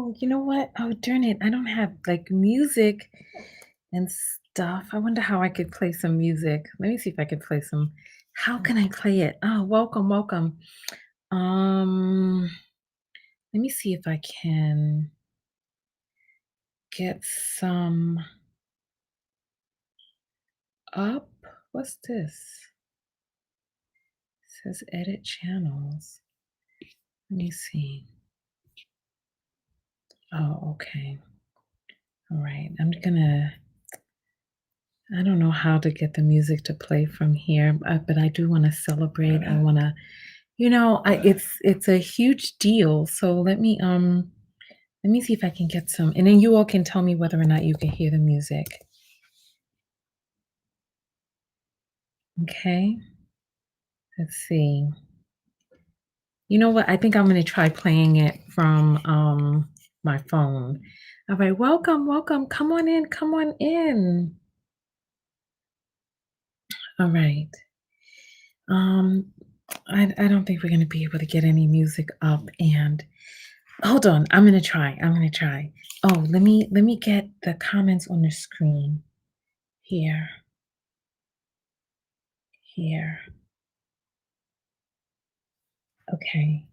Oh, you know what? Oh, darn it. I don't have like music and stuff. I wonder how I could play some music. Let me see if I could play some. How can I play it? Oh, welcome, welcome. Um, Let me see if I can get some up. What's this? It says edit channels. Let me see. Oh, okay. All right. I don't know how to get the music to play from here, but I do want to celebrate. I want to, it's a huge deal. So let me see if I can get some, and then you all can tell me whether or not you can hear the music. Okay, let's see. You know what? I think I'm going to try playing it from my phone. All right, welcome, welcome. Come on in, come on in. All right. Um, I don't think we're going to be able to get any music up, and hold on, I'm gonna try. I'm gonna try. Oh, let me get the comments on the screen. Here, here. Okay.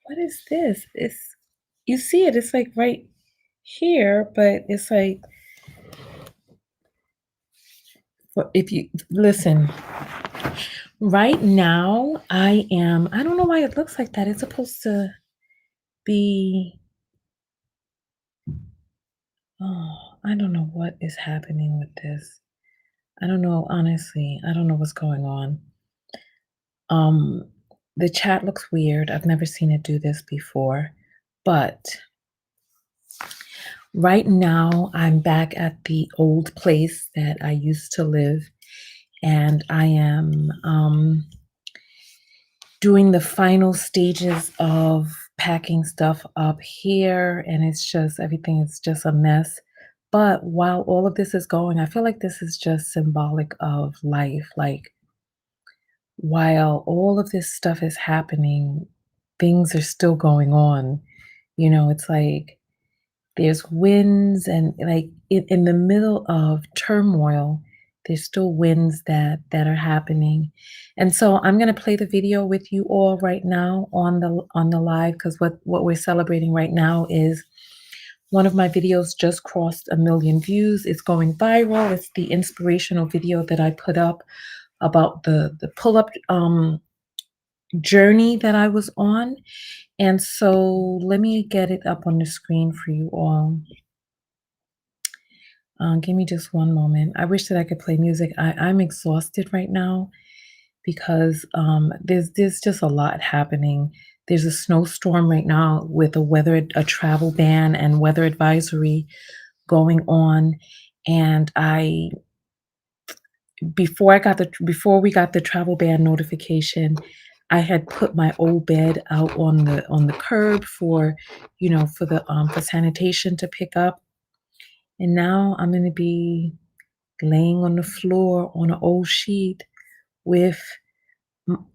What is this? It's you see it, it's like right here, but it's like if you listen, right now I don't know why it looks like that. It's supposed to be I don't know what is happening with this. I don't know, honestly. I don't know what's going on. Um, the chat looks weird. I've never seen it do this before. But right now, I'm back at the old place that I used to live, and I am doing the final stages of packing stuff up here, and it's just everything is just a mess. But while all of this is going, I feel like this is just symbolic of life. Like, while all of this stuff is happening, things are still going on. It's like there's winds and like in the middle of turmoil, there's still winds that are happening. And so I'm gonna play the video with you all right now on the live because what we're celebrating right now is one of my videos just crossed 1 million views. It's going viral. It's the inspirational video that I put up about the pull-up journey that I was on. And so let me get it up on the screen for you all. Give me just one moment. I wish that I could play music. I'm exhausted right now because there's just a lot happening. There's a snowstorm right now with a travel ban and weather advisory going on. And I before we got the travel ban notification, I had put my old bed out on the curb for, for sanitation to pick up. And now I'm gonna be laying on the floor on an old sheet with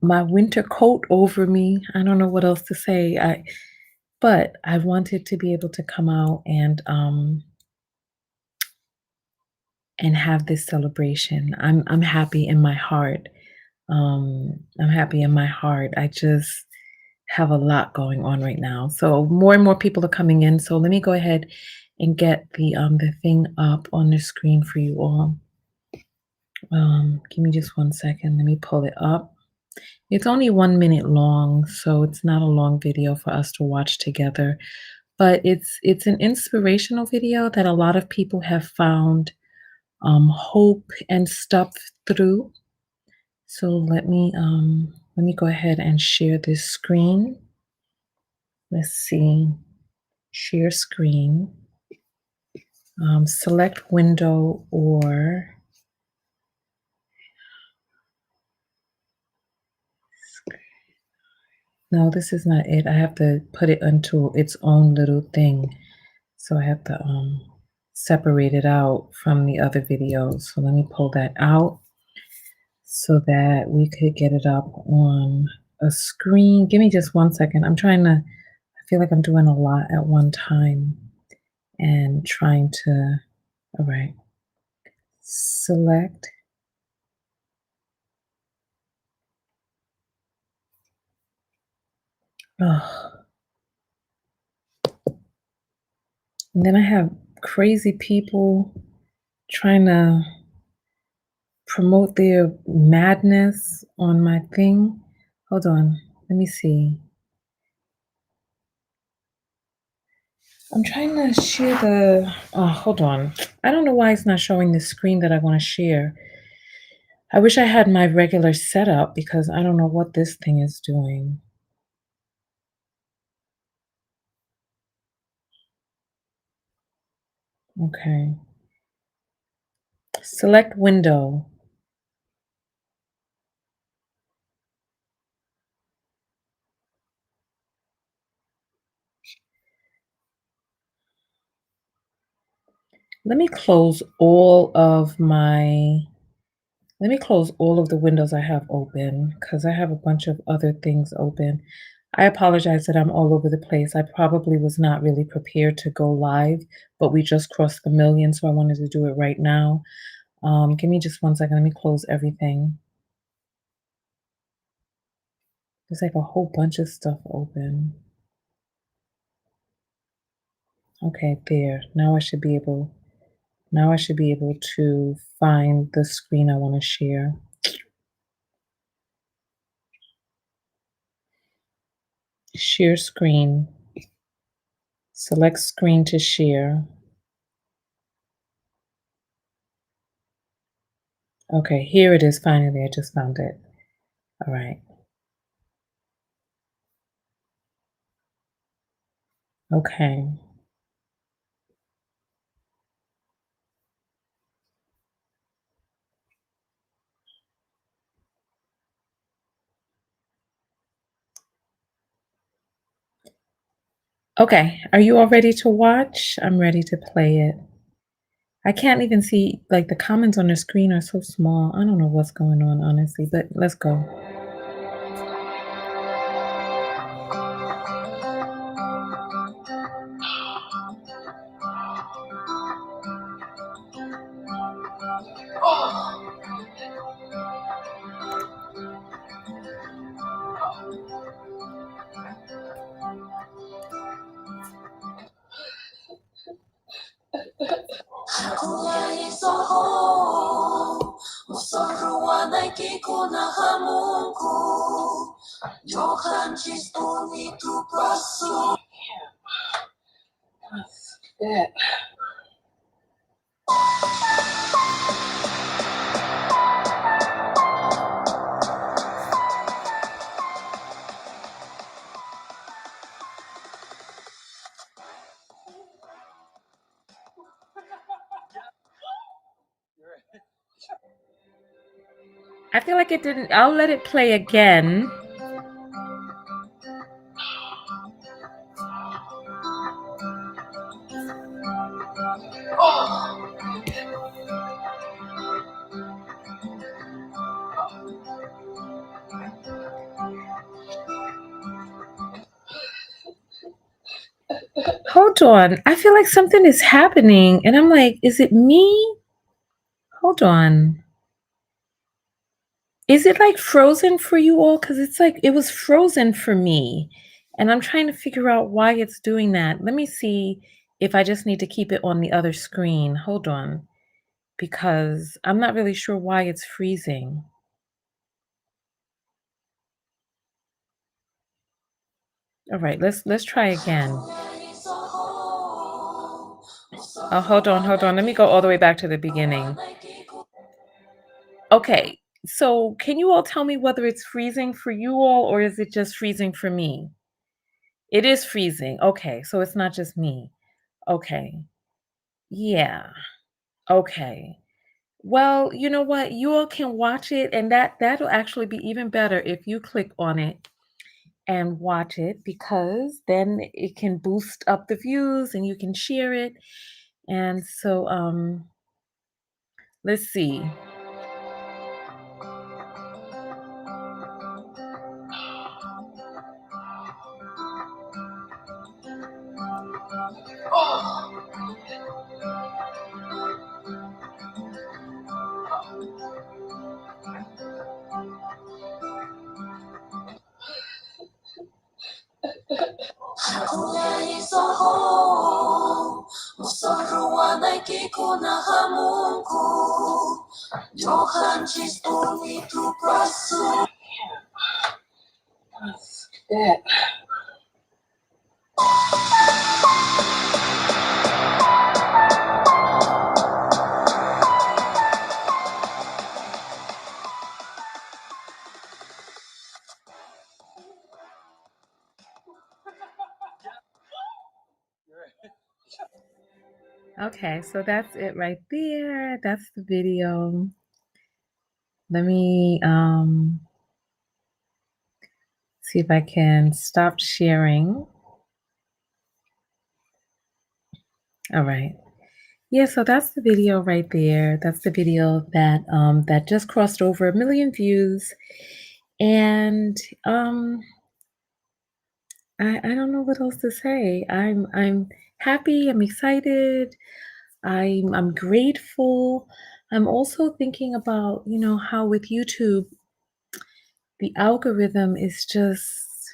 my winter coat over me. I don't know what else to say. But I wanted to be able to come out and have this celebration. I'm happy in my heart. I'm happy in my heart. I just have a lot going on right now. So more and more people are coming in. So let me go ahead and get the thing up on the screen for you all. Give me just 1 second. Let me pull it up. It's only 1 minute long, so it's not a long video for us to watch together. But it's an inspirational video that a lot of people have found hope and stuff through. So let me go ahead and share this screen. Let's see, share screen, select window or no, this is not it. I have to put it into its own little thing. So I have to separate it out from the other videos. So let me pull that out so that we could get it up on. a screen. Give me just one second. I feel like I'm doing a lot at one time and trying to, all right, select. Oh, and then I have crazy people trying to promote their madness on my thing. Hold on. Let me see. I'm trying to share the. Oh, hold on. I don't know why it's not showing the screen that I want to share. I wish I had my regular setup because I don't know what this thing is doing. Okay. Select window. Let me close all of my. Let me close all of the windows I have open because I have a bunch of other things open. I apologize that I'm all over the place. I probably was not really prepared to go live, but we just crossed the million, so I wanted to do it right now. Give me just one second. Let me close everything. There's like a whole bunch of stuff open. Okay, there. Now I should be able to find the screen I want to share. Share screen. Select screen to share. Okay, here it is finally. I just found it. All right. Okay. Okay. Are you all ready to watch? I'm ready to play it. I can't even see, like, the comments on the screen are so small. I don't know what's going on, honestly, but let's go. Yeah. I feel like it didn't. I'll let it play again. Hold on. I feel like something is happening. And I'm like, is it me? Hold on. Is it like frozen for you all? Because it's like it was frozen for me. And I'm trying to figure out why it's doing that. Let me see if I just need to keep it on the other screen. Hold on. Because I'm not really sure why it's freezing. All right, let's try again. Oh, hold on. Let me go all the way back to the beginning. Okay, so can you all tell me whether it's freezing for you all or is it just freezing for me? It is freezing. Okay, so it's not just me. Okay. Yeah. Okay. Well, you know what? You all can watch it and that'll actually be even better if you click on it and watch it because then it can boost up the views and you can share it. And so let's see. That. Okay, so that's it right there. That's the video. Let me see if I can stop sharing. All right. Yeah, so that's the video right there. That's the video that that just crossed over 1 million views. And I don't know what else to say. I'm happy, I'm excited, I'm grateful. I'm also thinking about, how with YouTube, the algorithm is just,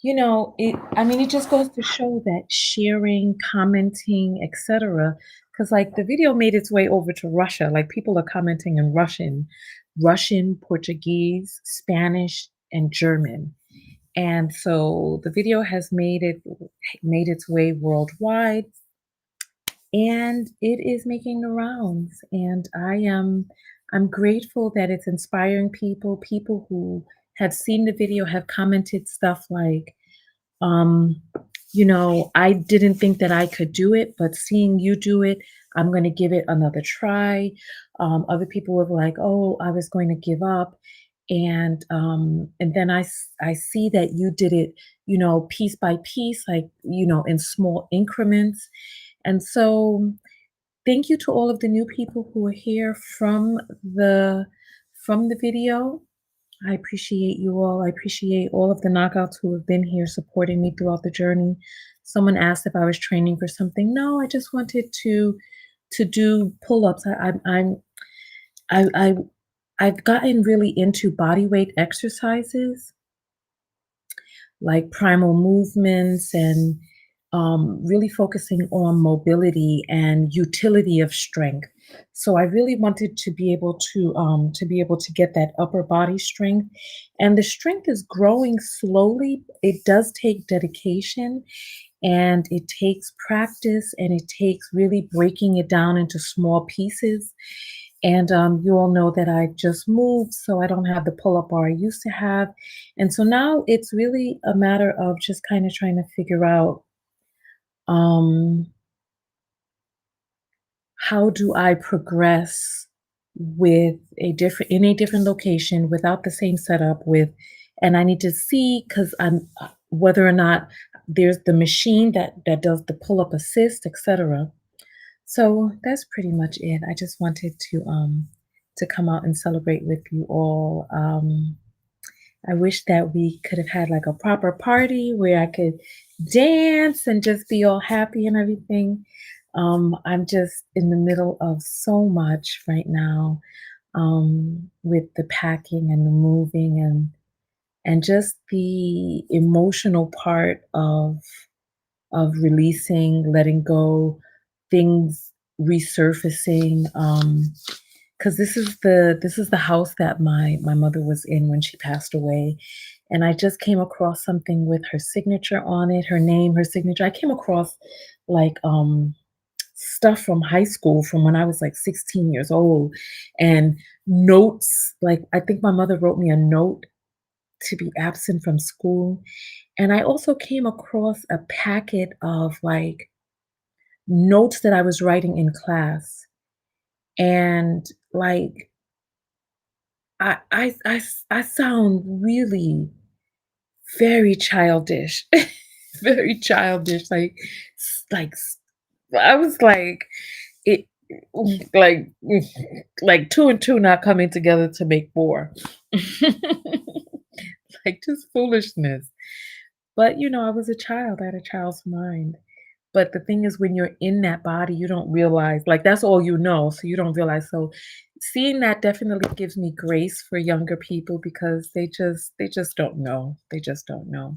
it just goes to show that sharing, commenting, etc. Because like the video made its way over to Russia. Like people are commenting in Russian, Portuguese, Spanish, and German. And so the video has made its way worldwide, and it is making the rounds. And I'm grateful that it's inspiring people. People who have seen the video have commented stuff like, um, I didn't think that I could do it, but seeing you do it, I'm going to give it another try. Other people were like, "Oh, I was going to give up," and then I see that you did it, piece by piece, like in small increments, and so thank you to all of the new people who are here the from the video. I appreciate you all. I appreciate all of the knockouts who have been here supporting me throughout the journey. Someone asked if I was training for something. No, I just wanted to do pull-ups. I I've gotten really into body weight exercises like primal movements and really focusing on mobility and utility of strength. So I really wanted to be able to get that upper body strength, and the strength is growing slowly. It does take dedication, and it takes practice, and it takes really breaking it down into small pieces. And you all know that I just moved, so I don't have the pull up bar I used to have. And so now it's really a matter of just kind of trying to figure out um, how do I progress with in a different location without the same setup and I need to see because I'm whether or not there's the machine that does the pull up assist, etc. So that's pretty much it. I just wanted to come out and celebrate with you all. I wish that we could have had like a proper party where I could dance and just be all happy and everything. I'm just in the middle of so much right now, with the packing and the moving and just the emotional part of releasing, letting go, things resurfacing. Because this is the house that my mother was in when she passed away, and I just came across something with her signature on it, her name, her signature. I came across like stuff from high school from when I was like 16 years old, and notes. Like I think my mother wrote me a note to be absent from school, and I also came across a packet of like notes that I was writing in class, and like I sound really very childish, very childish. I was like it, like like two and two not coming together to make four, like just foolishness. But I was a child. I had a child's mind, But the thing is when you're in that body, you don't realize like, that's all you know, so you don't realize. So, seeing that definitely gives me grace for younger people because they just don't know. They just don't know.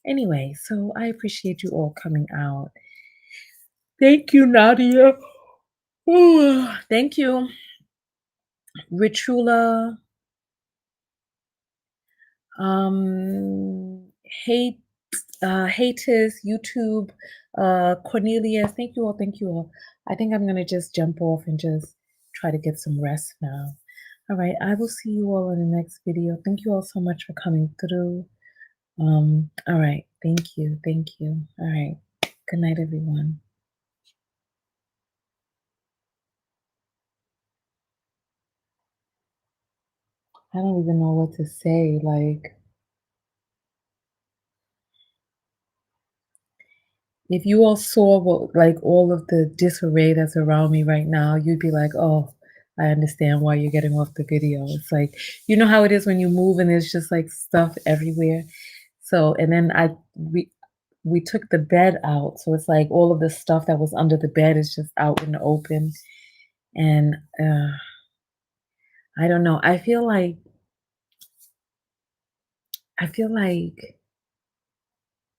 Anyway, so I appreciate you all coming out. Thank you, Nadia. Ooh, thank you, Richula. Um, hate, Hatis, YouTube, Cornelius. Thank you all. I think I'm gonna just jump off and just try to get some rest now. All right, I will see you all in the next video. Thank you all so much for coming through. All right, thank you, thank you. All right, good night, everyone. I don't even know what to say. Like, if you all saw what, like, all of the disarray that's around me right now, you'd be like, "Oh, I understand why you're getting off the video." It's like, you know how it is when you move and there's just like stuff everywhere. So, and then we took the bed out, so it's like all of the stuff that was under the bed is just out in the open, and I don't know. I feel like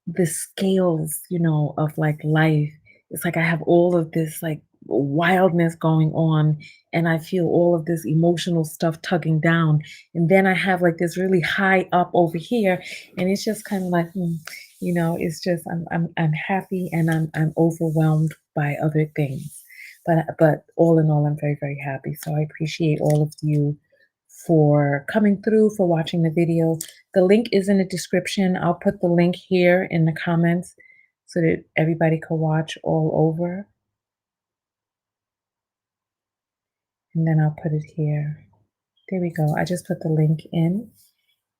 the scales, of like life. It's like I have all of this like wildness going on, and I feel all of this emotional stuff tugging down. And then I have like this really high up over here, and it's just kind of like, it's just I'm happy and I'm overwhelmed by other things. But all in all, I'm very, very happy. So I appreciate all of you for coming through, for watching the video. The link is in the description. I'll put the link here in the comments so that everybody can watch all over. And then I'll put it here. There we go. I just put the link in.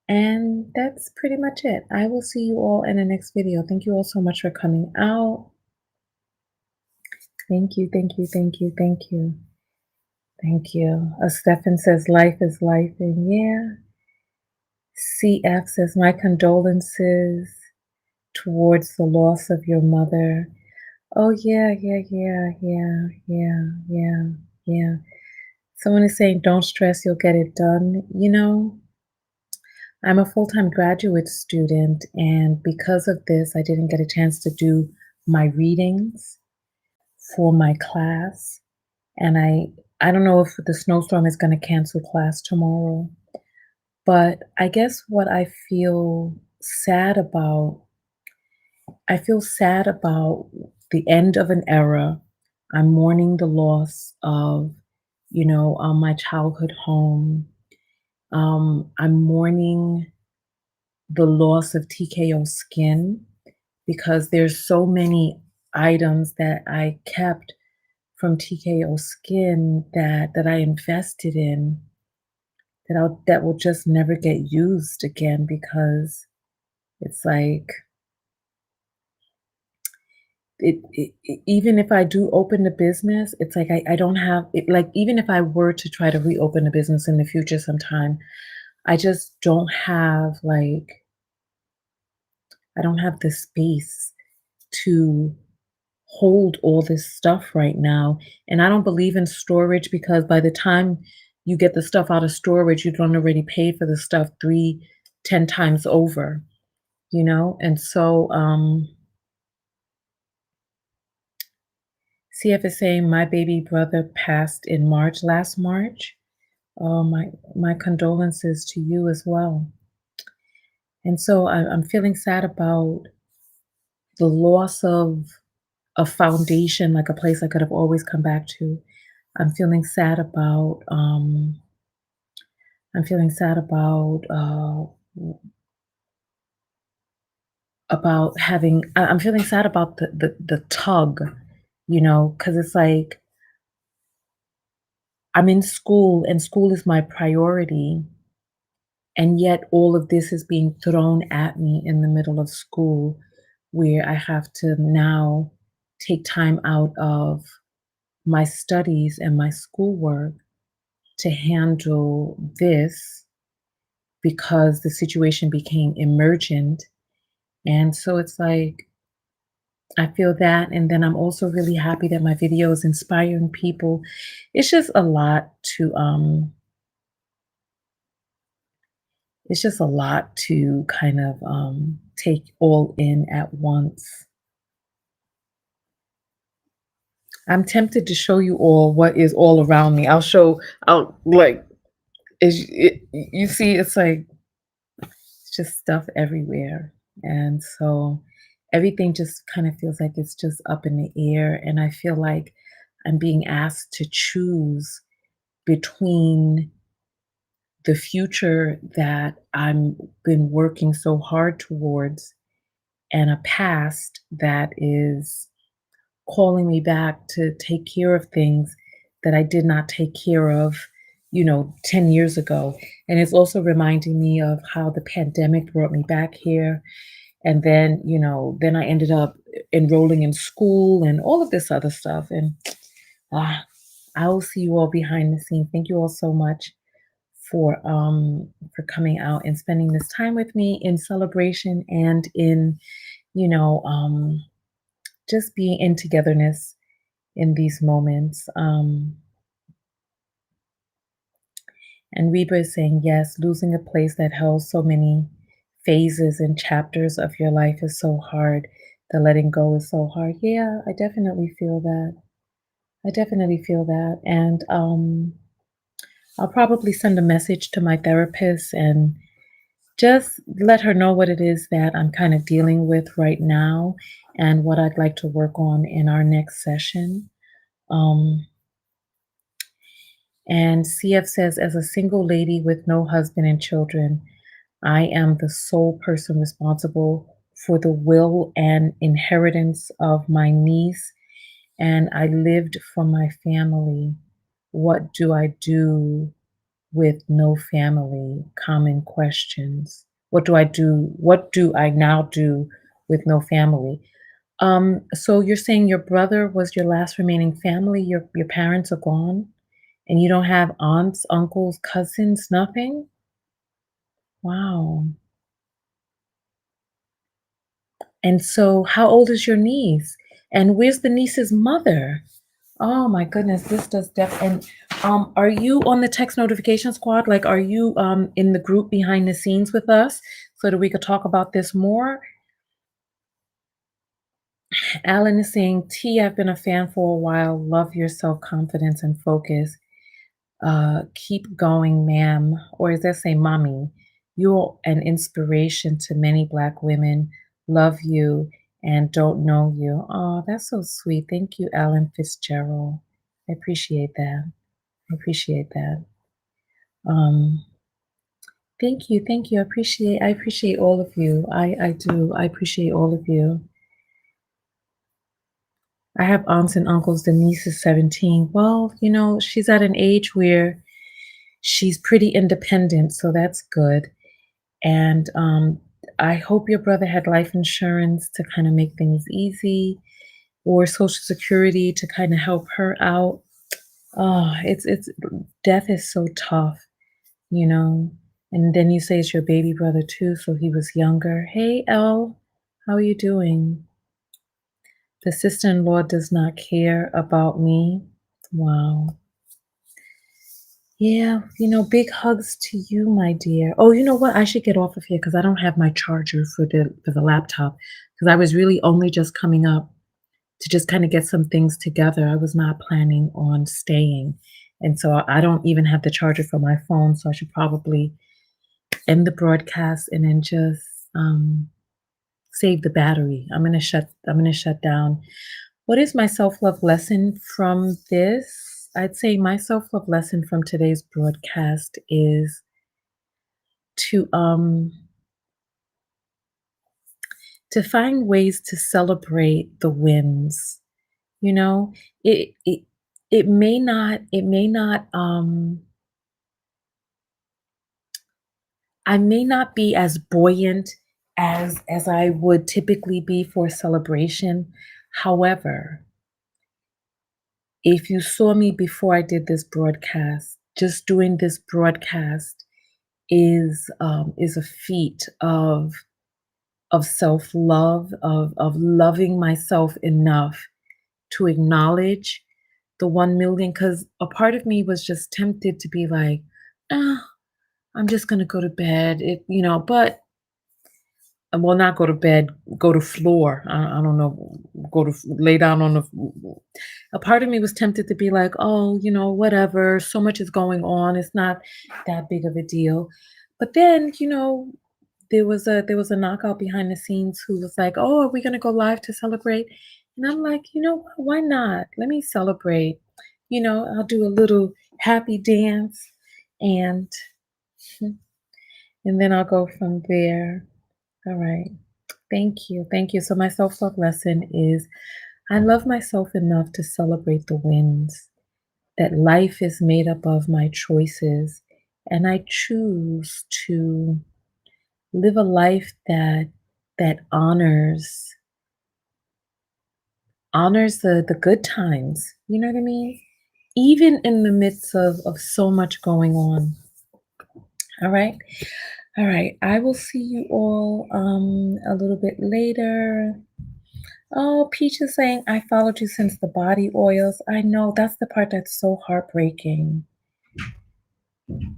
And that's pretty much it. I will see you all in the next video. Thank you all so much for coming out. Thank you, thank you, thank you, thank you. Thank you. Stefan says life is life. And yeah. CF says my condolences towards the loss of your mother. Oh, yeah, yeah, yeah, yeah, yeah, yeah, yeah. Someone is saying, don't stress, you'll get it done. I'm a full time graduate student, and because of this, I didn't get a chance to do my readings for my class. And I don't know if the snowstorm is going to cancel class tomorrow, but I guess what I feel sad about the end of an era. I'm mourning the loss of, my childhood home. I'm mourning the loss of TKO Skin because there's so many items that I kept from TKO Skin that I invested in that will just never get used again because it's like even if I do open the business, it's like I don't have it. Like, even if I were to try to reopen the business in the future sometime, I just don't have I don't have the space to hold all this stuff right now. And I don't believe in storage because by the time you get the stuff out of storage, you've done already paid for the stuff 10 times over, And so CF is saying my baby brother passed in March, last March. Oh, my condolences to you as well. And so I'm feeling sad about the loss of a foundation, like a place I could have always come back to. I'm feeling sad about I'm feeling sad about having I'm feeling sad about the tug, because it's like I'm in school and school is my priority. And yet all of this is being thrown at me in the middle of school where I have to now take time out of my studies and my schoolwork to handle this because the situation became emergent. And so it's like I feel that, and then I'm also really happy that my video is inspiring people. It's just a lot to, it's just a lot to kind of, take all in at once. I'm tempted to show you all what is all around me. I'll like, you see, it's like it's just stuff everywhere. And so everything just kind of feels like it's just up in the air. And I feel like I'm being asked to choose between the future that I'm been working so hard towards and a past that is calling me back to take care of things that I did not take care of, 10 years ago. And it's also reminding me of how the pandemic brought me back here. And then, then I ended up enrolling in school and all of this other stuff. And ah, I will see you all behind the scene. Thank you all so much for coming out and spending this time with me in celebration and in, you know, um just being in togetherness in these moments. And Reba is saying, yes, losing a place that held so many phases and chapters of your life is so hard. The letting go is so hard. Yeah, I definitely feel that. I definitely feel that. And I'll probably send a message to my therapist and just let her know what it is that I'm kind of dealing with right now and what I'd like to work on in our next session. Um, And CF says, as a single lady with no husband and children, I am the sole person responsible for the will and inheritance of my niece, and I lived for my family. What do I do with no family? Common questions. What do I do? What do I now do with no family? So you're saying your brother was your last remaining family? Your parents are gone? And you don't have aunts, uncles, cousins, nothing? Wow. And so how old is your niece? And where's the niece's mother? Oh my goodness, this does and are you on the text notification squad? Like are you in the group behind the scenes with us so that we could talk about this more? Alan is saying, T, I've been a fan for a while. Love your self-confidence and focus. Keep going, ma'am, or as they say, mommy. You're an inspiration to many Black women. Love you and don't know you. Oh, that's so sweet. Thank you, Alan Fitzgerald. I appreciate that. I appreciate that. Um, thank you, thank you. I appreciate all of you. I do. I appreciate all of you. I have aunts and uncles. The niece is 17. Well, she's at an age where she's pretty independent, so that's good. And I hope your brother had life insurance to kind of make things easy, or Social Security to kind of help her out. Oh, it's death is so tough, you know. And then you say it's your baby brother too, so he was younger. Hey, Elle, how are you doing? The sister-in-law does not care about me. Wow. Yeah, big hugs to you, my dear. Oh, you know what? I should get off of here because I don't have my charger for the laptop. Because I was really only just coming up to just kind of get some things together. I was not planning on staying, and so I don't even have the charger for my phone. So I should probably end the broadcast and then just save the battery. I'm gonna shut down. What is my self-love lesson from this? I'd say my self-love lesson from today's broadcast is to to find ways to celebrate the wins. You know, it it it may not I may not be as buoyant as I would typically be for a celebration. However, if you saw me before I did this broadcast, just doing this broadcast is a feat of self-love, of loving myself enough to acknowledge the 1,000,000, because a part of me was just tempted to be like, "Ah, I'm just gonna go to bed," but well, not go to bed, go to floor. I don't know, go to lay down on the a part of me was tempted to be like, "Oh, whatever, so much is going on, it's not that big of a deal." But then, there was a knockout behind the scenes who was like, "Oh, are we gonna go live to celebrate?" And I'm like, "You know what? Why not? Let me celebrate." I'll do a little happy dance and and then I'll go from there. All right. Thank you. Thank you. So my self-love lesson is I love myself enough to celebrate the wins, that life is made up of my choices, and I choose to live a life that honors the good times. You know what I mean? Even in the midst of so much going on. All right. All right. I will see you all a little bit later. Oh, Peach is saying, I followed you since the body oils. I know that's the part that's so heartbreaking.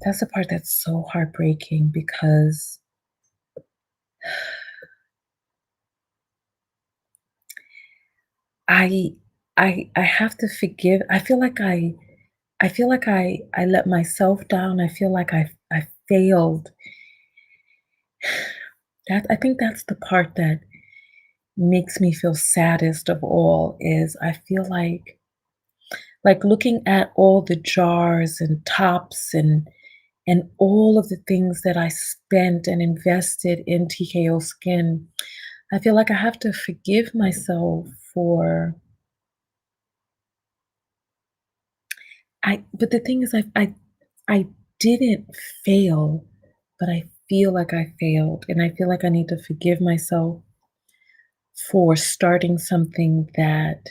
That's the part that's so heartbreaking because I I have to forgive. I feel like I let myself down. I feel like I failed. That I think that's the part that makes me feel saddest of all is I feel like looking at all the jars and tops and all of the things that I spent and invested in TKO skin. I feel like I have to forgive myself for but the thing is I didn't fail, but I feel like I failed and I feel like I need to forgive myself for starting something that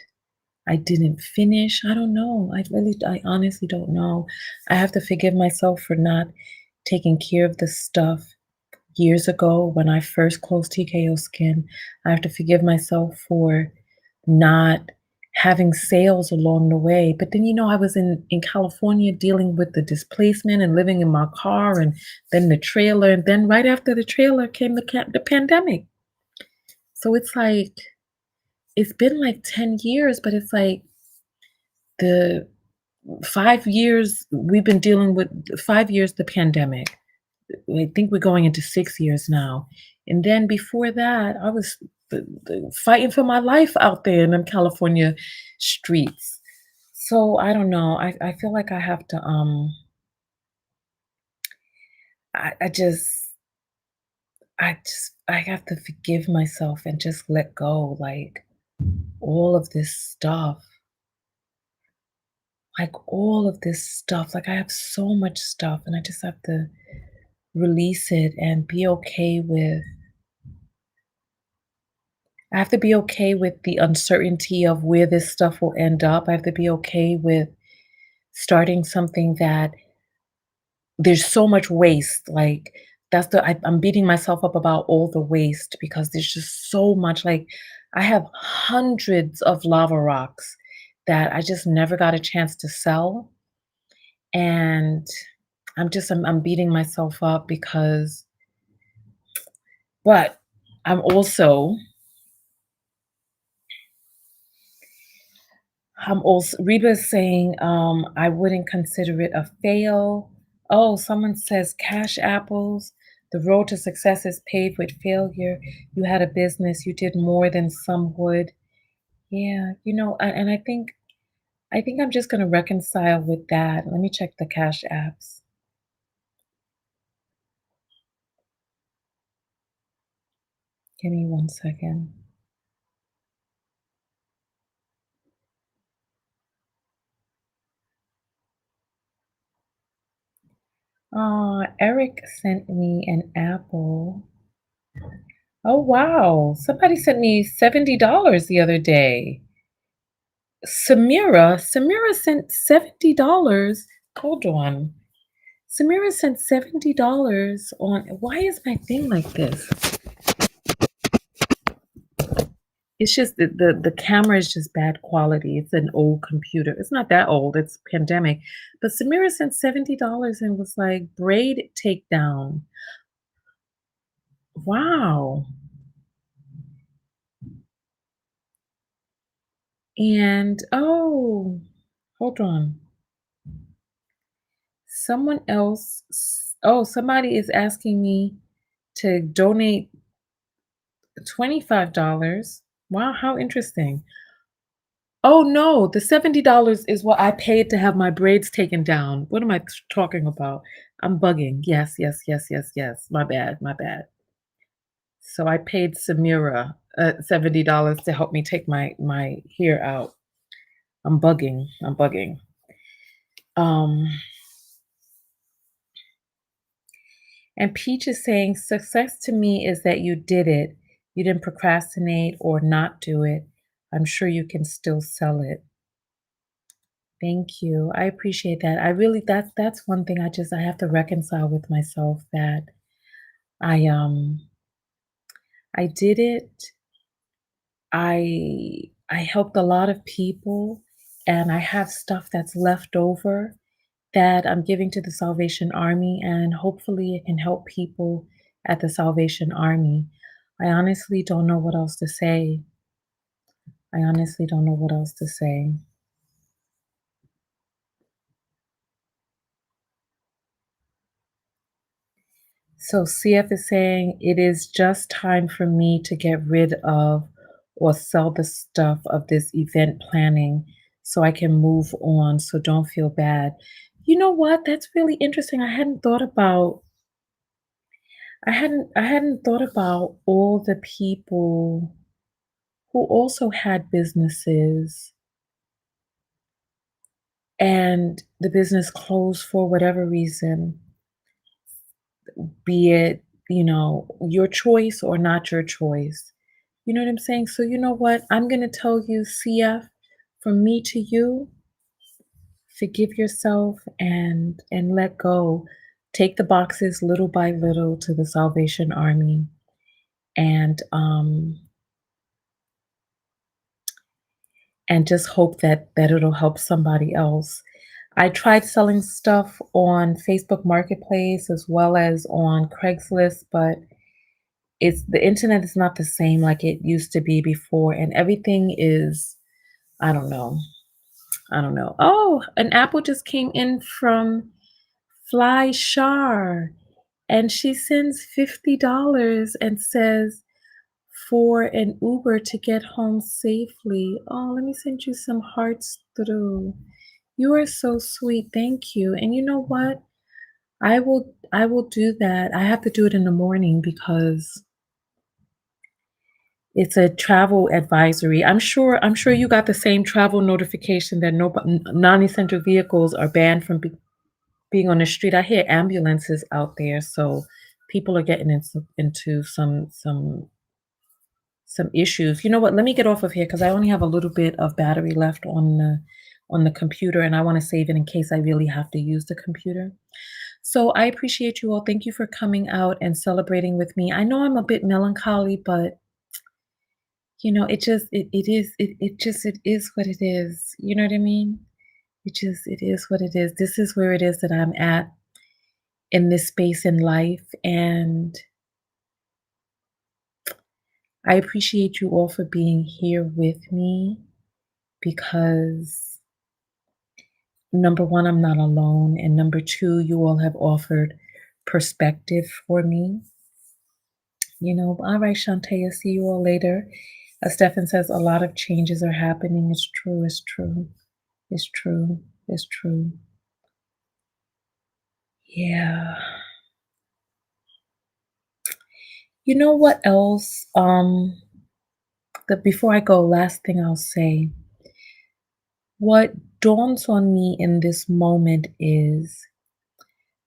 I didn't finish. I don't know. I honestly don't know. I have to forgive myself for not taking care of the stuff years ago when I first closed TKO Skin. I have to forgive myself for not having sales along the way. But then, I was in California dealing with the displacement and living in my car and then the trailer. And then right after the trailer came the pandemic. So it's been like 10 years, but it's like the 5 years we've been dealing with 5 years, the pandemic. I think we're going into 6 years now. And then before that, I was fighting for my life out there in them California streets. So I don't know. I feel like I have to I have to forgive myself and just let go like all of this stuff. Like all of this stuff. Like I have so much stuff and I just have to release it and be okay with I have to be okay with the uncertainty of where this stuff will end up. I have to be okay with starting something that there's so much waste. Like I'm beating myself up about all the waste because there's just so much. Like I have hundreds of lava rocks that I just never got a chance to sell, and I'm beating myself up because, but I'm also Reba is saying, I wouldn't consider it a fail. Oh, someone says cash apples. The road to success is paved with failure. You had a business, you did more than some would. Yeah, and I think I'm just gonna reconcile with that. Let me check the cash apps. Give me 1 second. Eric sent me an apple. Oh wow. Somebody sent me $70 the other day. Samira sent $70. Hold on. Samira sent $70 on why is my thing like this? It's just the camera is just bad quality. It's an old computer. It's not that old, it's pandemic. But Samira sent $70 and was like, "Braid takedown." Wow. And oh, hold on. Someone else somebody is asking me to donate $25. Wow, how interesting. Oh, no, the $70 is what I paid to have my braids taken down. What am I talking about? I'm bugging. Yes, yes, yes, yes, yes. My bad, my bad. So I paid Samira, $70 to help me take my hair out. I'm bugging. I'm bugging. Um, and Peach is saying, "Success to me is that you did it. You didn't procrastinate or not do it. I'm sure you can still sell it." Thank you. I appreciate that. I really that's one thing I have to reconcile with myself that I I did it. I helped a lot of people and I have stuff that's left over that I'm giving to the Salvation Army and hopefully it can help people at the Salvation Army. I honestly don't know what else to say. I honestly don't know what else to say. So CF is saying it is just time for me to get rid of or sell the stuff of this event planning so I can move on. So don't feel bad. You know what? That's really interesting. I hadn't thought about all the people who also had businesses and the business closed for whatever reason, be it, your choice or not your choice. You know what I'm saying? So you know what? I'm going to tell you, CF, from me to you, forgive yourself and let go. Take the boxes little by little to the Salvation Army and and just hope that it'll help somebody else. I tried selling stuff on Facebook Marketplace as well as on Craigslist, but it's the internet is not the same like it used to be before, and everything is, I don't know. I don't know. Oh, an apple just came in from Fly Shar, and she sends $50 and says for an Uber to get home safely. Oh, let me send you some hearts through. You are so sweet. Thank you. And you know what? I will do that. I have to do it in the morning because it's a travel advisory. I'm sure you got the same travel notification that no non-essential vehicles are banned from being on the street. I hear ambulances out there, so people are getting into some issues. You know what? Let me get off of here because I only have a little bit of battery left on the computer, and I want to save it in case I really have to use the computer. So I appreciate you all. Thank you for coming out and celebrating with me. I know I'm a bit melancholy, but it is what it is. You know what I mean? It is what it is. This is where it is that I'm at in this space in life. And I appreciate you all for being here with me because number one, I'm not alone. And number two, you all have offered perspective for me. All right, Shantae, see you all later. As Stefan says, a lot of changes are happening. It's true, it's true, it's true, it's true. Yeah. You know what else? Before I go, last thing I'll say. What dawns on me in this moment is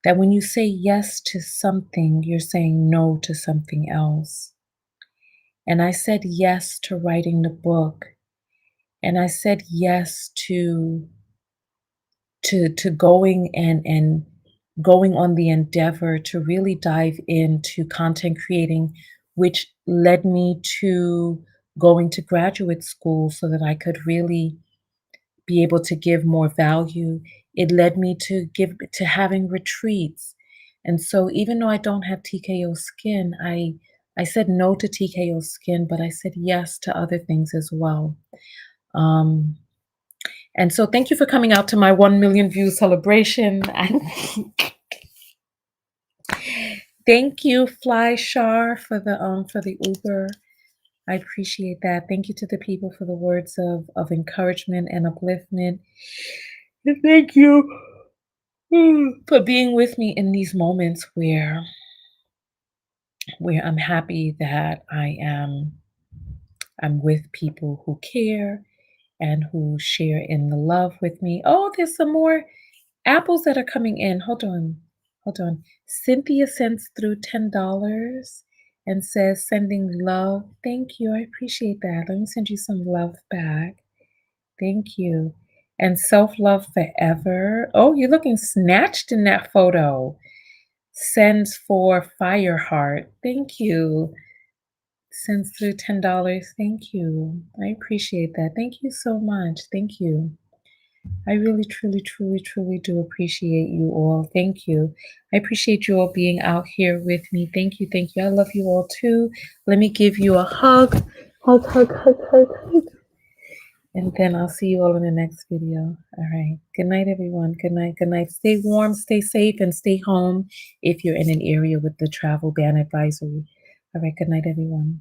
that when you say yes to something, you're saying no to something else. And I said yes to writing the book, and I said yes to going and going on the endeavor to really dive into content creating, which led me to going to graduate school so that I could really be able to give more value. It led me to having retreats. And so even though I don't have TKO skin, I said no to TKO skin, but I said yes to other things as well. Um, and so thank you for coming out to my 1 million view celebration. Thank you, Fly Shar, for the Uber. I appreciate that. Thank you to the people for the words of encouragement and upliftment. And thank you for being with me in these moments where I'm happy that I'm with people who care and who share in the love with me. Oh, there's some more apples that are coming in. Hold on. Hold on. Cynthia sends through $10 and says, sending love. Thank you. I appreciate that. Let me send you some love back. Thank you. And self love forever. Oh, you're looking snatched in that photo. Sends for fire heart. Thank you. Sends through $10. Thank you. I appreciate that. Thank you so much. Thank you. I really, truly, truly, truly do appreciate you all. Thank you. I appreciate you all being out here with me. Thank you. Thank you. I love you all too. Let me give you a hug. Hug, hug, hug, hug, hug. And then I'll see you all in the next video. All right. Good night, everyone. Good night. Good night. Stay warm, stay safe, and stay home if you're in an area with the travel ban advisory. All right. Good night, everyone.